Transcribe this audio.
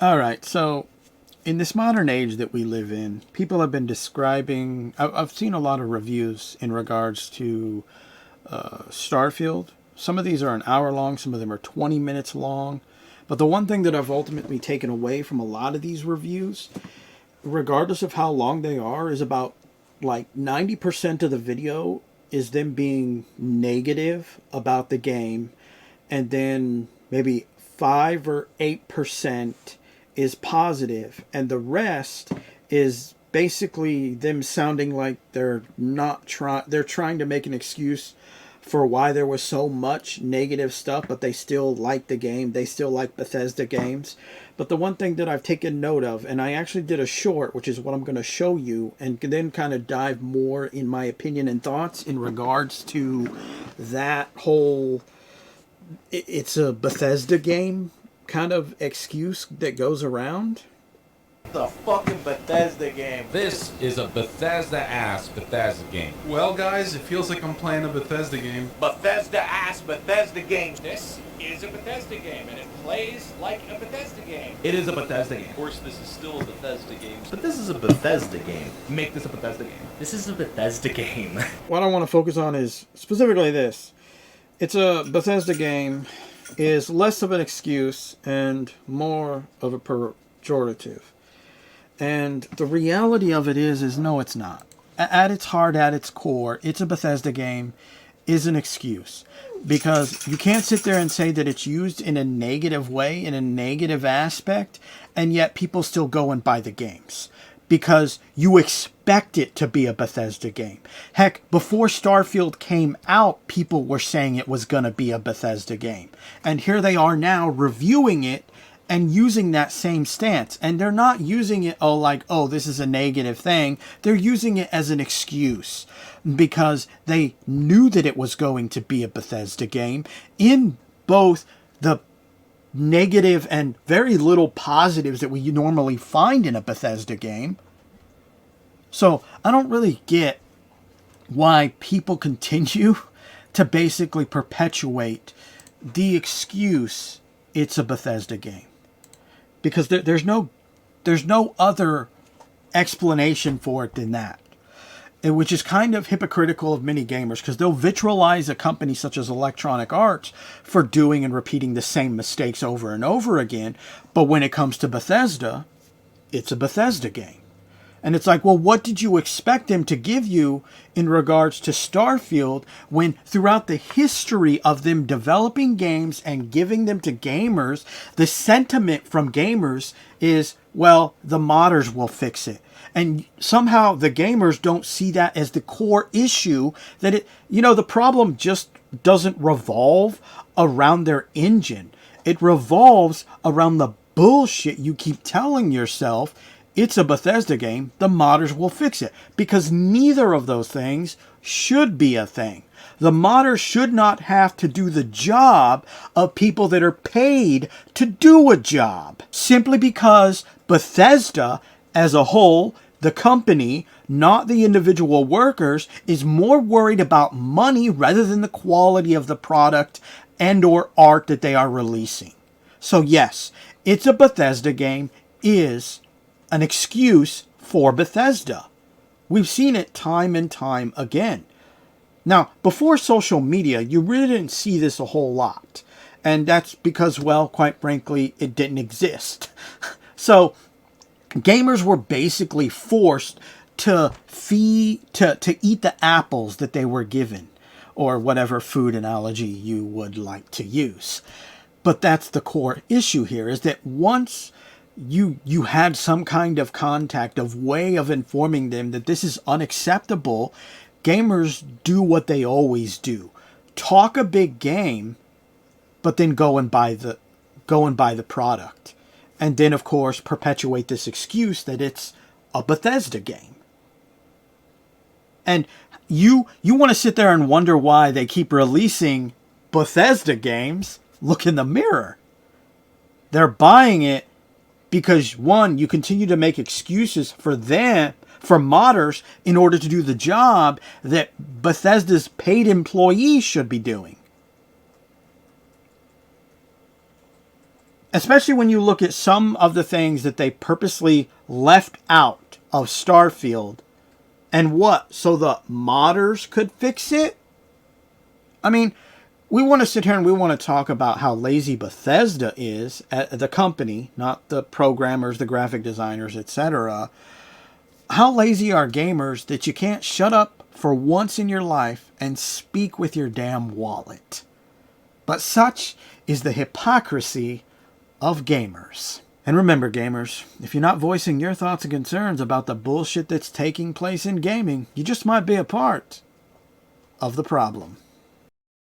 All right, so in this modern age that we live in, people have been describing. I've seen a lot of reviews in regards to Starfield. Some of these are an hour long, some of them are 20 minutes long. But the one thing that I've ultimately taken away from a lot of these reviews, regardless of how long they are, is about like 90% of the video is them being negative about the game, and then maybe 5 or 8% is positive, and the rest is basically them sounding like they're trying to make an excuse for why there was so much negative stuff, but they still like the game. They still like Bethesda games. But the one thing that I've taken note of, and I actually did a short, which is what I'm going to show you, and then kind of dive more in my opinion and thoughts in regards to that whole it's a Bethesda game kind of excuse that goes around. The fucking Bethesda game. This is a Bethesda-ass Bethesda game. Well, guys, it feels like I'm playing a Bethesda game. Bethesda ass Bethesda game. This is a Bethesda game, and it plays like a Bethesda game. It is a Bethesda game. Of course, this is still a Bethesda game. But this is a Bethesda game. Make this a Bethesda game. This is a Bethesda game. What I want to focus on is specifically this. It's a Bethesda game is less of an excuse and more of a pejorative. And the reality of it is no, it's not. At its heart, at its core, it's a Bethesda game is an excuse. Because you can't sit there and say that it's used in a negative way, in a negative aspect, and yet people still go and buy the games. Because you expect it to be a Bethesda game. Heck, before Starfield came out, people were saying it was going to be a Bethesda game. And here they are now reviewing it and using that same stance. And they're not using it, this is a negative thing. They're using it as an excuse because they knew that it was going to be a Bethesda game in both the negative and very little positives that we normally find in a Bethesda game. So I don't really get why people continue to basically perpetuate the excuse it's a Bethesda game. Because there's no other explanation for it than that. Which is kind of hypocritical of many gamers, because they'll vitriolize a company such as Electronic Arts for doing and repeating the same mistakes over and over again. But when it comes to Bethesda, it's a Bethesda game. And it's like, well, what did you expect them to give you in regards to Starfield when throughout the history of them developing games and giving them to gamers, the sentiment from gamers is, well, the modders will fix it. And somehow the gamers don't see that as the core issue, that the problem just doesn't revolve around their engine. It revolves around the bullshit you keep telling yourself. It's a Bethesda game, the modders will fix it. Because neither of those things should be a thing. The modders should not have to do the job of people that are paid to do a job. Simply because Bethesda, as a whole, the company, not the individual workers, is more worried about money rather than the quality of the product and or art that they are releasing. So yes, it's a Bethesda game is an excuse for Bethesda. We've seen it time and time again. Now, before social media, you really didn't see this a whole lot. And that's because, well, quite frankly, it didn't exist. So, gamers were basically forced to eat the apples that they were given, or whatever food analogy you would like to use. But that's the core issue here, is that once you had some kind of contact, of way of informing them that this is unacceptable, gamers do what they always do. Talk a big game, but then go and buy the product. And then, of course, perpetuate this excuse that it's a Bethesda game. And you want to sit there and wonder why they keep releasing Bethesda games? Look in the mirror. They're buying it because, one, you continue to make excuses for modders in order to do the job that Bethesda's paid employees should be doing. Especially when you look at some of the things that they purposely left out of Starfield. And what? So the modders could fix it? I mean, we want to sit here and we want to talk about how lazy Bethesda is, the company, not the programmers, the graphic designers, etc. How lazy are gamers that you can't shut up for once in your life and speak with your damn wallet? But such is the hypocrisy of gamers. And remember, gamers, if you're not voicing your thoughts and concerns about the bullshit that's taking place in gaming, you just might be a part of the problem.